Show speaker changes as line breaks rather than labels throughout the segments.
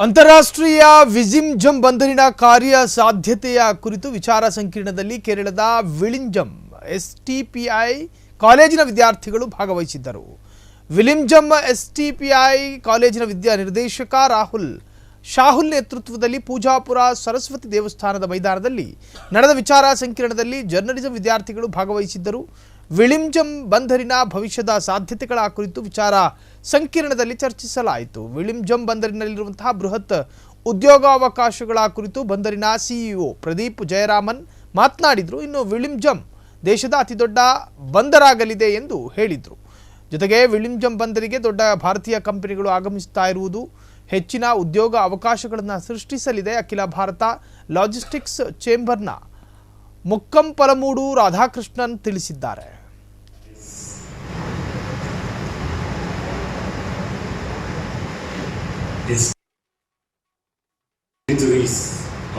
ಅಂತಾರಾಷ್ಟ್ರೀಯ ವಿಜಿಂಜಂ ಬಂದರಿನ ಕಾರ್ಯ ಸಾಧ್ಯತೆಯ ಕುರಿತು ವಿಚಾರ ಸಂಕಿರಣದಲ್ಲಿ ಕೇರಳದ ವಿಳಿಂಜಂ ಎಸ್ಟಿಪಿಐ ಕಾಲೇಜಿನ ವಿದ್ಯಾರ್ಥಿಗಳು ಭಾಗವಹಿಸಿದ್ದರು. ವಿಳಿಂಜಂ ಎಸ್ಟಿಪಿಐ ಕಾಲೇಜಿನ ವಿದ್ಯಾ ನಿರ್ದೇಶಕ ಶಾಹುಲ್ ನೇತೃತ್ವದಲ್ಲಿ ಪೂಜಾಪುರ ಸರಸ್ವತಿ ದೇವಸ್ಥಾನದ ಮೈದಾನದಲ್ಲಿ ನಡೆದ ವಿಚಾರ ಸಂಕಿರಣದಲ್ಲಿ ಜರ್ನಲಿಸಂ ವಿದ್ಯಾರ್ಥಿಗಳು ಭಾಗವಹಿಸಿದ್ದರು. ವಿಳಿಂಜಂ ಬಂದರಿನ ಭವಿಷ್ಯದ ಸಾಧ್ಯತೆಗಳ ಕುರಿತು ವಿಚಾರ ಸಂಕಿರಣದಲ್ಲಿ ಚರ್ಚಿಸಲಾಯಿತು. ವಿಳಿಂಜಂ ಬಂದರಿನಲ್ಲಿರುವಂತಹ ಬೃಹತ್ ಉದ್ಯೋಗಾವಕಾಶಗಳ ಕುರಿತು ಬಂದರಿನ ಸಿಇಒ ಪ್ರದೀಪ್ ಜಯರಾಮನ್ ಮಾತನಾಡಿದರು. ಇನ್ನು ವಿಳಿಂಜಂ ದೇಶದ ಅತಿದೊಡ್ಡ ಬಂದರಾಗಲಿದೆ ಎಂದು ಹೇಳಿದರು. ಜೊತೆಗೆ ವಿಳಿಂಜಂ ಬಂದರಿಗೆ ದೊಡ್ಡ ಭಾರತೀಯ ಕಂಪನಿಗಳು ಆಗಮಿಸುತ್ತಾ ಇರುವುದು ಹೆಚ್ಚಿನ ಉದ್ಯೋಗ ಅವಕಾಶಗಳನ್ನು ಸೃಷ್ಟಿಸಲಿದೆ. ಅಖಿಲ ಭಾರತ ಲಾಜಿಸ್ಟಿಕ್ಸ್ ಚೇಂಬರ್ನ ಮುಕ್ಕಂಪಲಮೂಡು ರಾಧಾಕೃಷ್ಣನ್ ತಿಳಿಸಿದ್ದಾರೆ.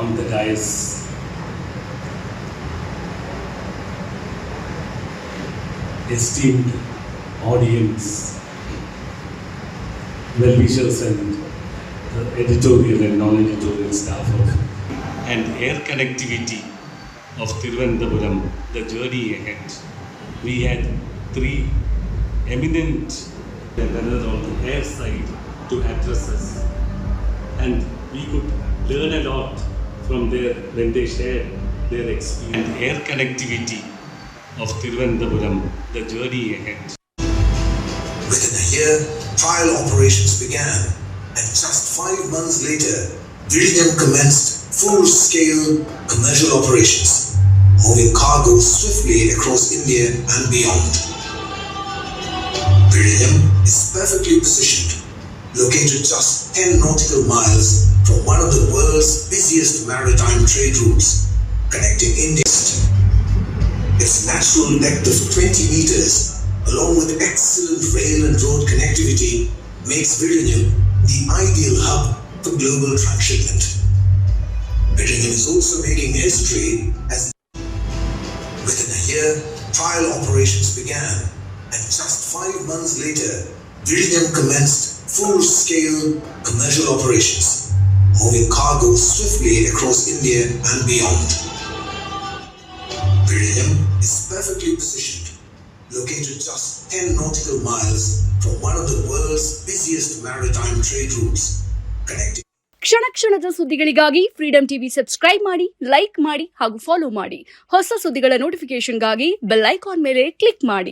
On the dais, esteemed audience, well-wishers and the editorial and non-editorial staff and air connectivity of Thiruvananthapuram, the journey ahead. We had three eminent runners on the air side to address us, and we could learn a lot from there when they shared their experience. And air connectivity of Thiruvananthapuram, the journey ahead.
Within a year, trial operations began, and just 5 months later, Viligam commenced full-scale commercial operations, moving cargo swiftly across India and beyond. Viligam is perfectly positioned, located just 10 nautical miles from one of the world's busiest maritime trade routes, connecting India. Its natural depth of 20 meters, along with excellent rail and road connectivity, makes Viligam the ideal hub for global transshipment. Viligam is also making history as within a year, trial operations began, and just 5 months later, Viligam commenced full-scale commercial operations, moving cargo swiftly across India and beyond. Viligam is perfectly positioned, located just 10 nautical miles from one of the world's busiest maritime trade routes, connecting
ಕ್ಷಣದ ಸುದ್ದಿಗಳಿಗಾಗಿ freedom TV subscribe ಮಾಡಿ, like ಮಾಡಿ ಹಾಗೂ follow ಮಾಡಿ. ಹೊಸ ಸುದ್ದಿಗಳ ನೋಟಿಫಿಕೇಶನ್ಗಾಗಿ bell icon ಮೇಲೆ click ಮಾಡಿ.